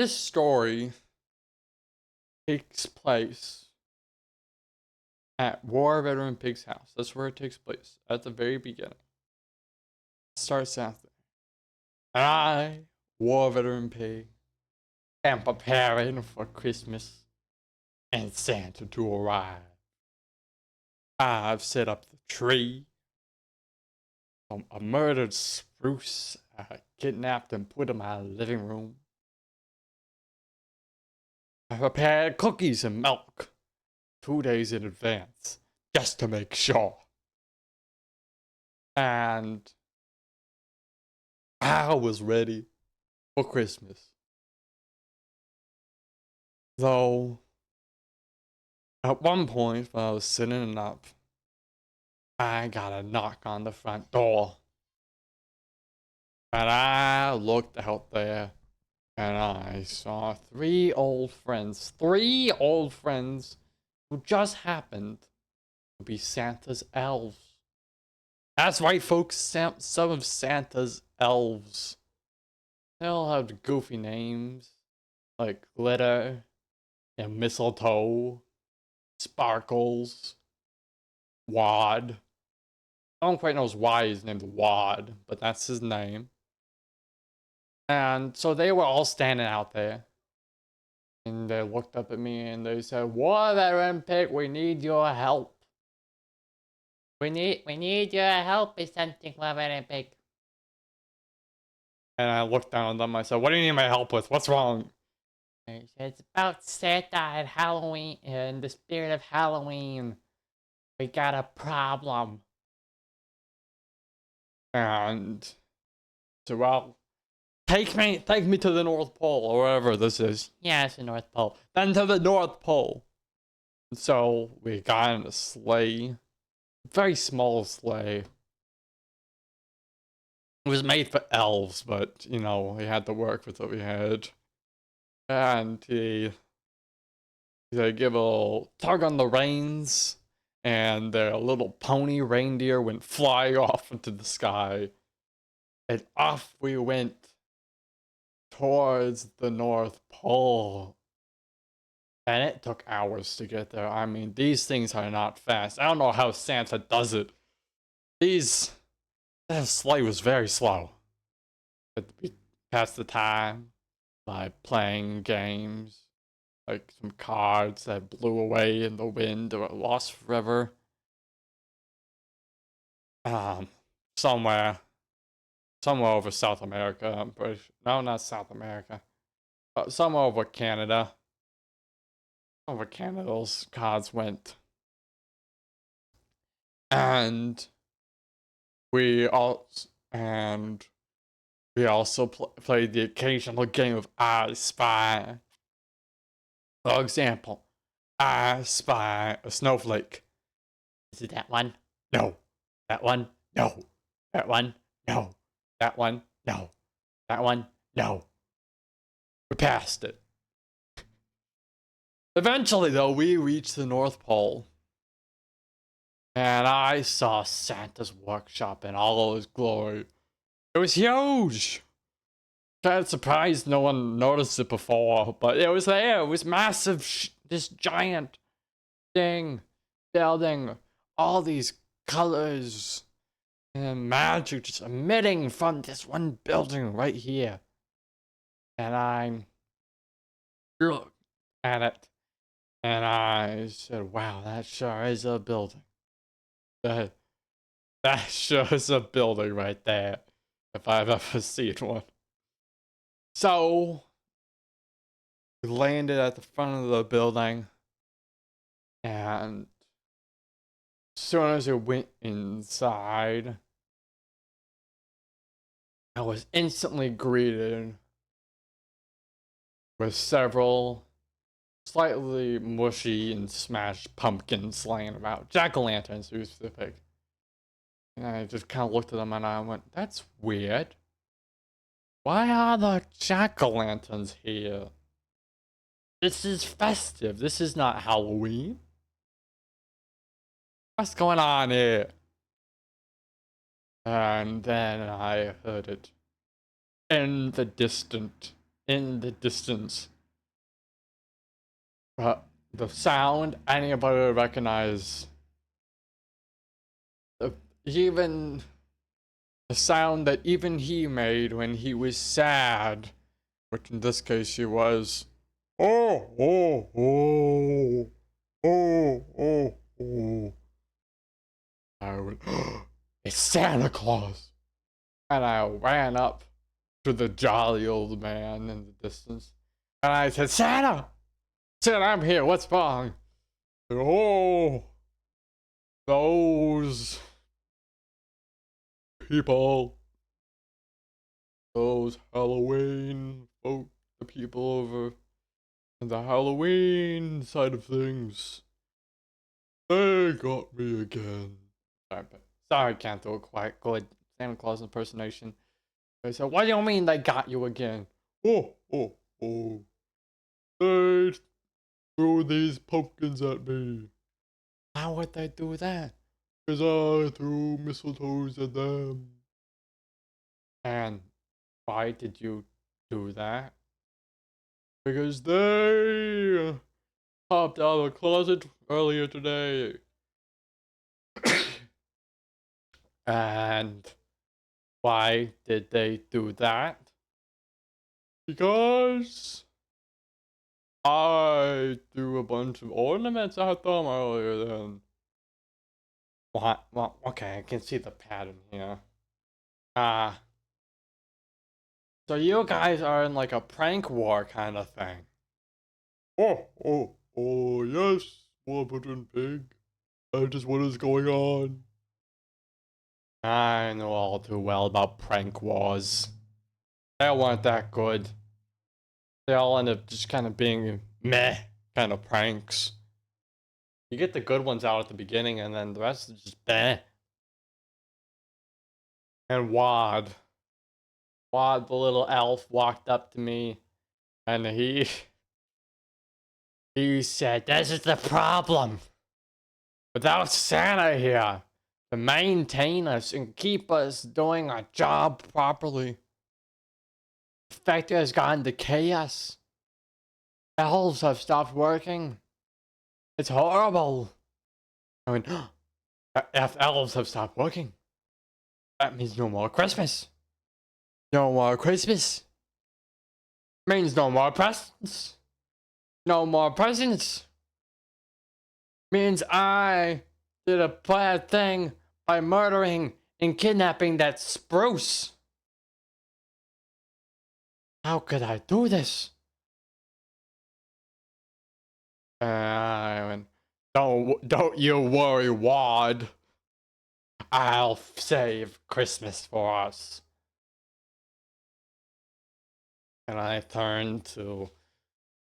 This story takes place at War Veteran Pig's house. That's where it takes place, at the very beginning. It starts out there. And I, War Veteran Pig, am preparing for Christmas and Santa to arrive. I've set up the tree. A murdered spruce I kidnapped and put in my living room. I prepared cookies and milk 2 days in advance, just to make sure. And I was ready for Christmas. Though, at one point when I was sitting up, I got a knock on the front door. And I looked out there, and I saw three old friends who just happened to be Santa's elves. That's right, folks, some of Santa's elves. They all have goofy names, like Glitter, and Mistletoe, Sparkles, Wad. I don't quite know why he's named Wad, but that's his name. And so they were all standing out there. And they looked up at me and they said, War Veteran Pig, we need your help. We need your help with something, War Veteran Pig. And I looked down at them. I said, what do you need my help with? What's wrong? And he said, it's about Santa and Halloween, in the spirit of Halloween. We got a problem. And so, well, take me to the North Pole, or wherever this is. Yeah, it's the North Pole. Then to the North Pole. And so we got in a sleigh. Very small sleigh. It was made for elves, but, you know, we had to work with what we had. And he gave a little tug on the reins, and their little pony reindeer went flying off into the sky. And off we went towards the North Pole. And it took hours to get there. I mean, these things are not fast. I don't know how Santa does it. That sleigh was very slow. But we passed the time by playing games, like some cards that blew away in the wind or lost forever. Somewhere over South America. I'm pretty sure. No, not South America. Somewhere over Canada. Over Canada, those cards went. And we also played the occasional game of I Spy. For example, I spy a snowflake. Is it that one? No. That one? No. That one? No. That one? No. That one? No. We passed it. Eventually, though, we reached the North Pole. And I saw Santa's workshop in all of his glory. It was huge! Kind of surprised no one noticed it before, but it was there. It was massive. This giant thing, building, all these colors and magic just emitting from this one building right here. And I looked at it, and I said, wow, that sure is a building. That sure is a building right there, if I've ever seen one. So, we landed at the front of the building, and as soon as we went inside, I was instantly greeted with several slightly mushy and smashed pumpkins laying about. Jack-o'-lanterns, to be specific. And I just kind of looked at them and I went, that's weird. Why are the jack-o'-lanterns here? This is festive. This is not Halloween. What's going on here? And then I heard it in the distant in the distance. But the sound anybody would recognize. The, even the sound that even he made when he was sad. Which in this case he was. Oh, oh, oh, oh, oh, oh. I went, it's Santa Claus! And I ran up to the jolly old man in the distance. And I said, Santa! Santa, I'm here, what's wrong? Oh, those people. Those Halloween folk, the people over in the Halloween side of things. They got me again. Sorry, I can't do a quite good Santa Claus impersonation. They said, what do you mean they got you again? Oh, oh, oh. They threw these pumpkins at me. How would they do that? Because I threw mistletoes at them. And why did you do that? Because they popped out of the closet earlier today. And why did they do that? Because I threw a bunch of ornaments at them earlier then. What? Well, okay, I can see the pattern here. So you guys are in like a prank war kind of thing. Oh, yes, Warburton Pig. That is what is going on. I know all too well about prank wars. They weren't that good. They all end up just kind of being meh kind of pranks. You get the good ones out at the beginning, and then the rest is just meh. And Wad, the little elf, walked up to me, and he said, "This is the problem. Without Santa here to maintain us and keep us doing our job properly, the factory has gone to chaos. Elves have stopped working. It's horrible." I mean, if elves have stopped working, that means no more Christmas. No more Christmas. Means no more presents. No more presents. Means I did a bad thing by murdering and kidnapping that spruce. How could I do this? I mean, don't you worry, Wad. I'll save Christmas for us. And I turned to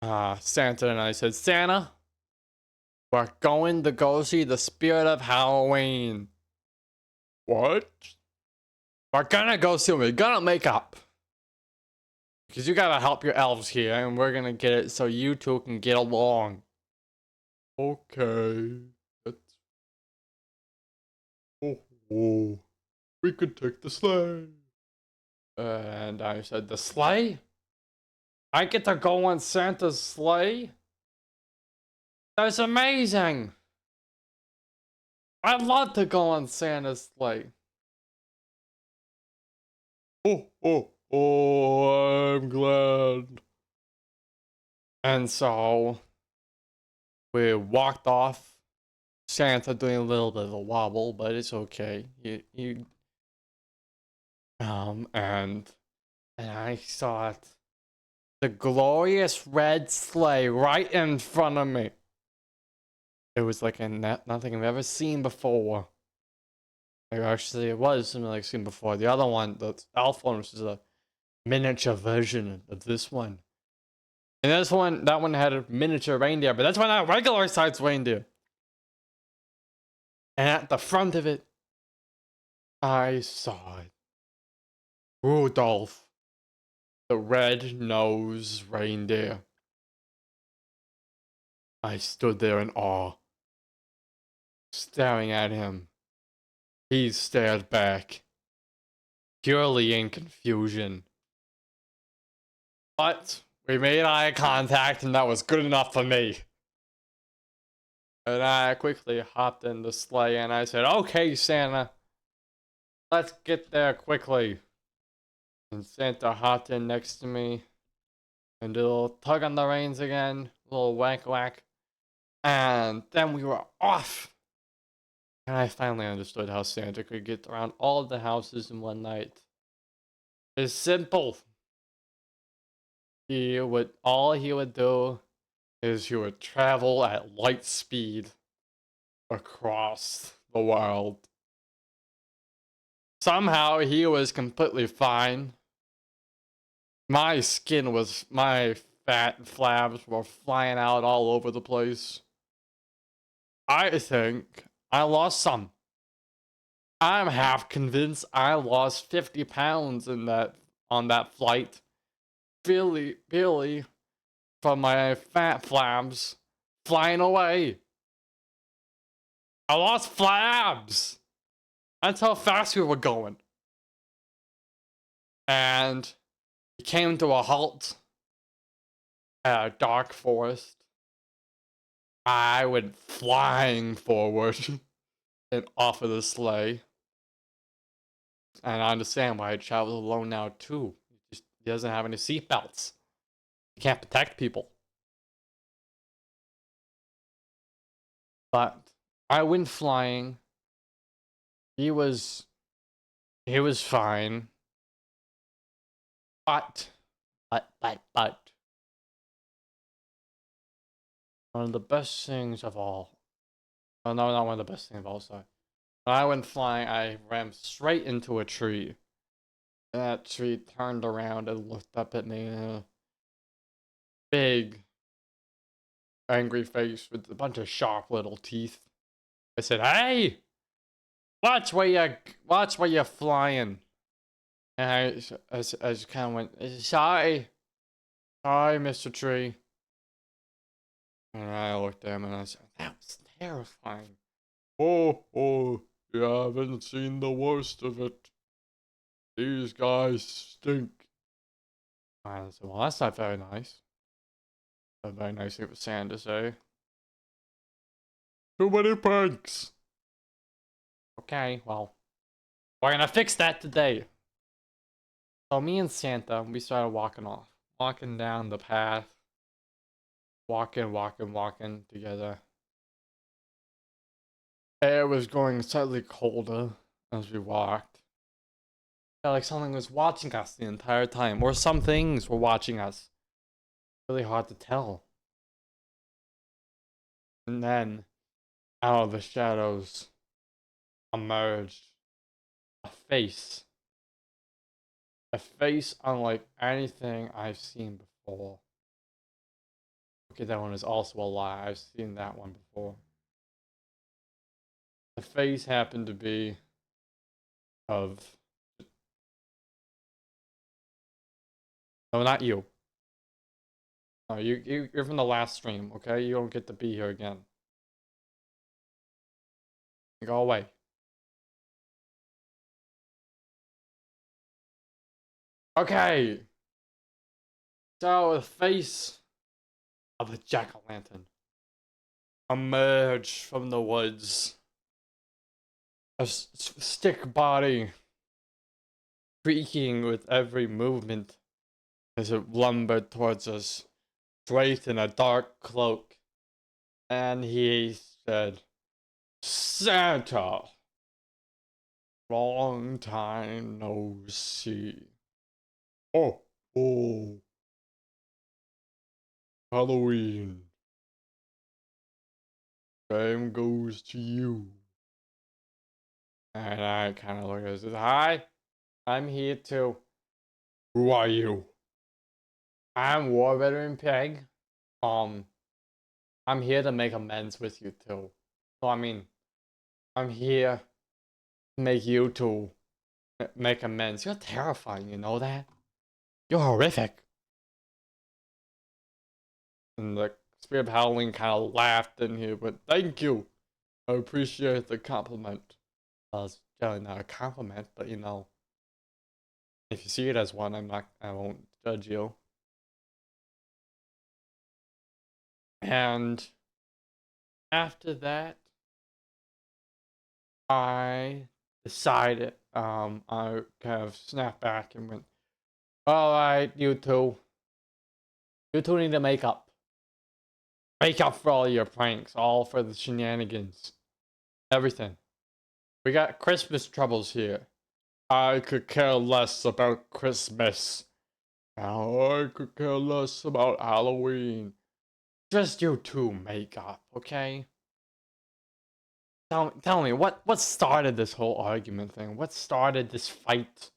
Santa and I said, Santa, we're going to go see the spirit of Halloween. What? We're gonna go see him. We're gonna make up. Because you gotta help your elves here, and we're gonna get it so you two can get along. Okay. That's... Oh. We could take the sleigh. And I said, the sleigh? I get to go on Santa's sleigh? That's amazing! I'd love to go on Santa's sleigh. I'm glad. And so we walked off. Santa doing a little bit of a wobble, but it's okay. And I saw it. The glorious red sleigh right in front of me. It was like nothing I've ever seen before. Actually, it was something I've seen before. The other one, the elf one, was a miniature version of this one. And this one, that one had a miniature reindeer, but that's one not a regular sized reindeer. And at the front of it, I saw it. Rudolf, the red-nosed reindeer. I stood there in awe, staring at him. He stared back, purely in confusion. But we made eye contact, and that was good enough for me. And I quickly hopped in the sleigh and I said, "Okay, Santa, let's get there quickly." And Santa hopped in next to me and did a little tug on the reins again, a little whack whack. And then we were off. And I finally understood how Santa could get around all of the houses in one night. It's simple. All he would do is he would travel at light speed across the world. Somehow he was completely fine. My fat flabs were flying out all over the place. I think I lost some. I'm half convinced I lost 50 pounds on that flight. Billy from my fat flabs flying away. I lost flabs. That's how fast we were going. And we came to a halt at a dark forest. I went flying forward and off of the sleigh. And I understand why he travels alone now too. He doesn't have any seatbelts. He can't protect people. But I went flying. He was fine. But one of the best things of all. Oh no, not one of the best things of all, sorry. When I went flying, I ran straight into a tree. And that tree turned around and looked up at me in a big, angry face with a bunch of sharp little teeth. I said, "Hey! Watch where you're flying." And I just kind of went, "Sorry. Sorry, Mr. Tree." And I looked at him and I said, "That was terrifying." Oh, you haven't seen the worst of it. These guys stink." I said, "Well, that's not very nice." Not very nice of Sam to say. Too many pranks. Okay, well, we're gonna fix that today. So me and Santa, we started walking off. Walking down the path. Walking together. Air was growing slightly colder as we walked. Felt like something was watching us the entire time. Or some things were watching us. Really hard to tell. And then, out of the shadows, emerged a face. A face unlike anything I've seen before. Okay, that one is also a lie. I've seen that one before. The face happened to be of... No, not you. No, you're from the last stream, okay? You don't get to be here again. Go away. Okay. So, the face of a jack-o'-lantern emerged from the woods. A stick body creaking with every movement as it lumbered towards us, draped in a dark cloak. And he said, "Santa, long time no see. Oh, Halloween. Same goes to you." And I kind of look at it and said, "Hi, I'm here too." "Who are you?" "I'm War Veteran Peg. Um, I'm here to make amends with you too. So I mean, I'm here to make you two make amends. You're terrifying, you know that? You're horrific." And the Spirit of Howling kind of laughed in here, but thank you. I appreciate the compliment. Well, it's generally not a compliment, but you know, if you see it as one, I won't judge you. And after that, I decided, I kind of snapped back and went, alright, you two need to make up. Make up for all your pranks, all for the shenanigans. Everything. We got Christmas troubles here. I could care less about Christmas. I could care less about Halloween. Just you two make up, okay? Tell me, what started this whole argument thing? What started this fight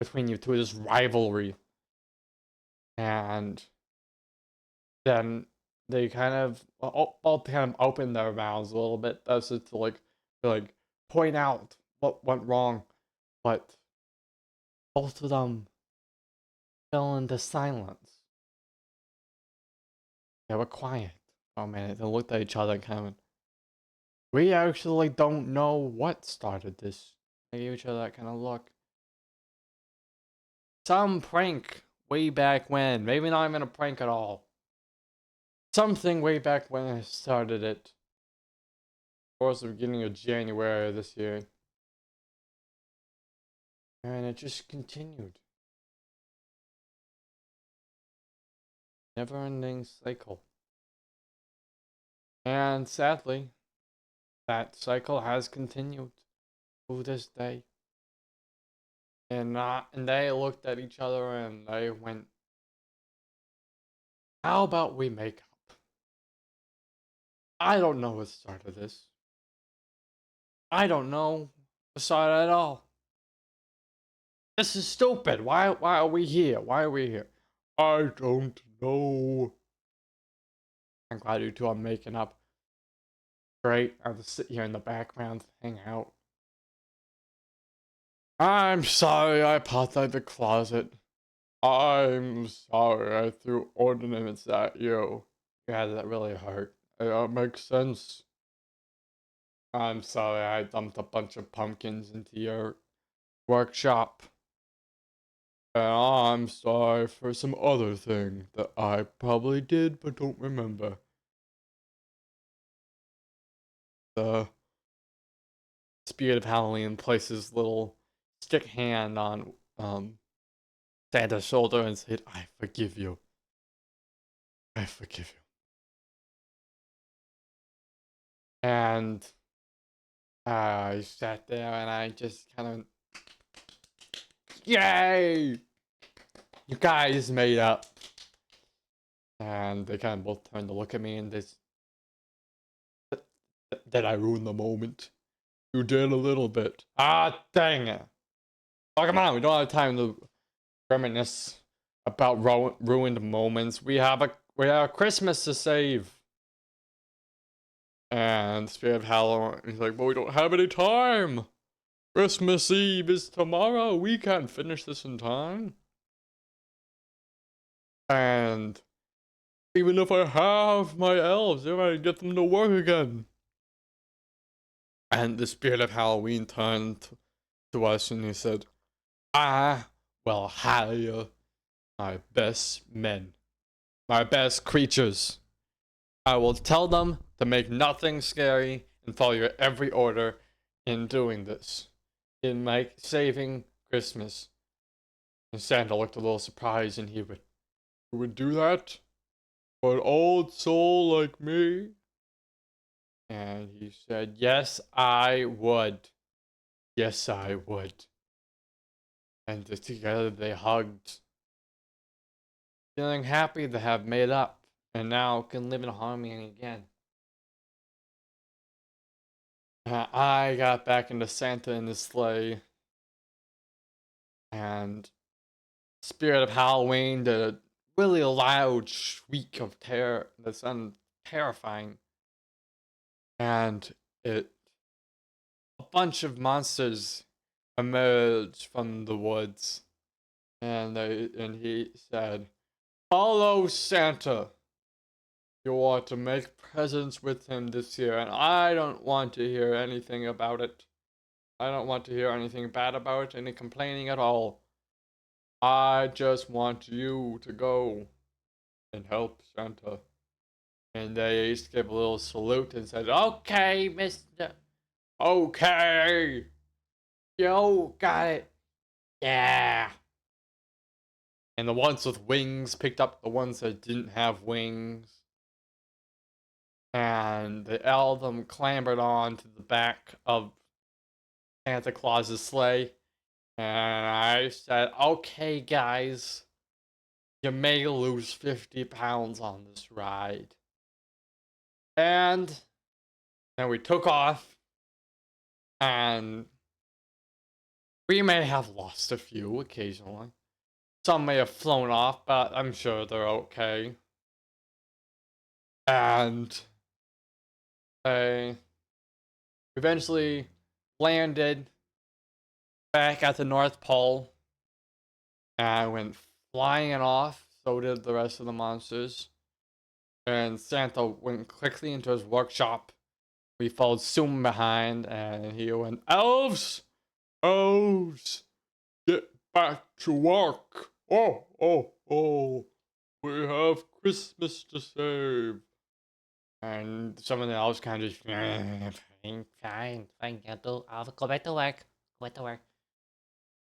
between you two, this rivalry? And then they kind of both kind of opened their mouths a little bit as to like point out what went wrong, but both of them fell into silence. They were quiet for a minute and looked at each other and kind of, we actually don't know what started this. They gave each other that kind of look. Some prank way back when, maybe not even a prank at all. Something way back when I started it. Of course, the beginning of January this year. And it just continued. Never ending cycle. And sadly, that cycle has continued to this day. And they looked at each other and they went, how about we make up? I don't know what started this. I don't know what started at all. This is stupid. Why are we here? Why are we here? I don't know. I'm glad you two are making up. Great. I'll just sit here in the background, hang out. I'm sorry I popped out the closet. I'm sorry I threw ornaments at you. Yeah, that really hurt. That makes sense. I'm sorry I dumped a bunch of pumpkins into your workshop. And I'm sorry for some other thing that I probably did but don't remember. The spirit of Halloween places little stick hand on Santa's shoulder and said, I forgive you. I forgive you. And I sat there and I just kind of, yay! You guys made up. And they kind of both turned to look at me and this, did I ruin the moment? You did a little bit. Ah, dang it. Oh, come on, we don't have time to reminisce about ruined moments. We have a Christmas to save. And Spirit of Halloween, he's like, but we don't have any time. Christmas Eve is tomorrow. We can't finish this in time. And even if I have my elves, if I get them to work again. And the Spirit of Halloween turned to us and he said, I will hire my best men, my best creatures. I will tell them to make nothing scary and follow your every order in doing this. In saving Christmas. And Santa looked a little surprised and he would do that? For an old soul like me? And he said, yes, I would. Yes, I would. And together they hugged, feeling happy to have made up, and now can live in harmony again. I got back into Santa in the sleigh, and Spirit of Halloween did a really loud shriek of terror that sounded terrifying. And a bunch of monsters emerged from the woods, and he said, follow Santa. You are to make presents with him this year, and I don't want to hear anything about it. I don't want to hear anything bad about it, any complaining at all. I just want you to go and help Santa. And they each gave a little salute and said, "Okay, Mister. Okay. Yo, got it. Yeah." And the ones with wings picked up the ones that didn't have wings. And the elves clambered on to the back of Santa Claus's sleigh. And I said, "Okay, guys, you may lose 50 pounds on this ride." And then we took off, and we may have lost a few occasionally. Some may have flown off, but I'm sure they're okay. And they eventually landed back at the North Pole, and I went flying off. So did the rest of the monsters. And Santa went quickly into his workshop. We followed soon behind, and he went, "Elves! Elves! Get back to work! Oh, oh, oh! We have Christmas to save!" And some of the elves kind of just, fine, I'll go back to work. Go back to work.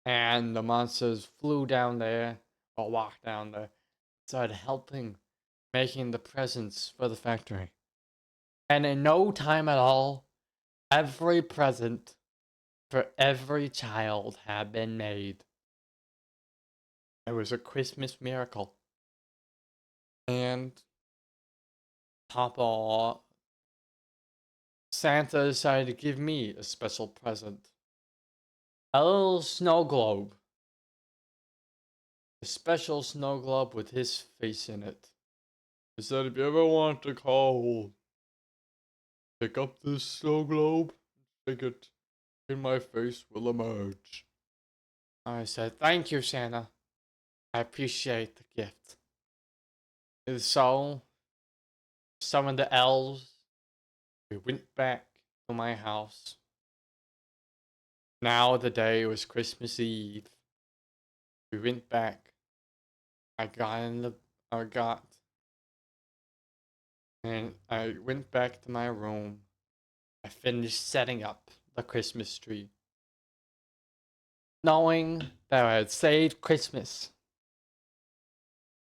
And the monsters flew down there, or walked down there, started helping, making the presents for the factory. And in no time at all, every present for every child had been made. It was a Christmas miracle. And top of all, Santa decided to give me a special present. A little snow globe. A special snow globe with his face in it. He said, "If you ever want to call, pick up this snow globe, stick it in my face will emerge." I said, "Thank you, Santa. I appreciate the gift." And so, some of the elves, we went back to my house. Now the day was Christmas Eve. We went back. I got in the I got and I went back to my room. I finished setting up the Christmas tree. Knowing that I had saved Christmas.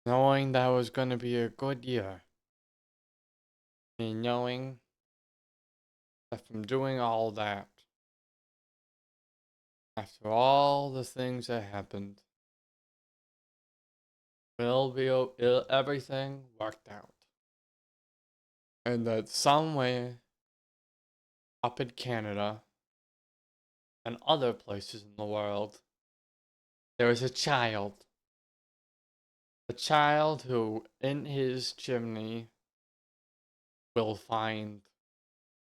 Knowing that it was gonna be a good year. And knowing that from doing all that, after all the things that happened, everything worked out. And that somewhere up in Canada and other places in the world, there was a child. A child who, in his chimney, will find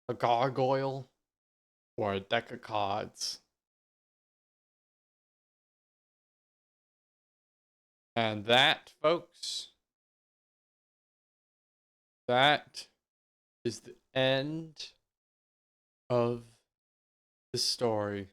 a gargoyle or a deck of cards. And that, folks, that is the end of the story.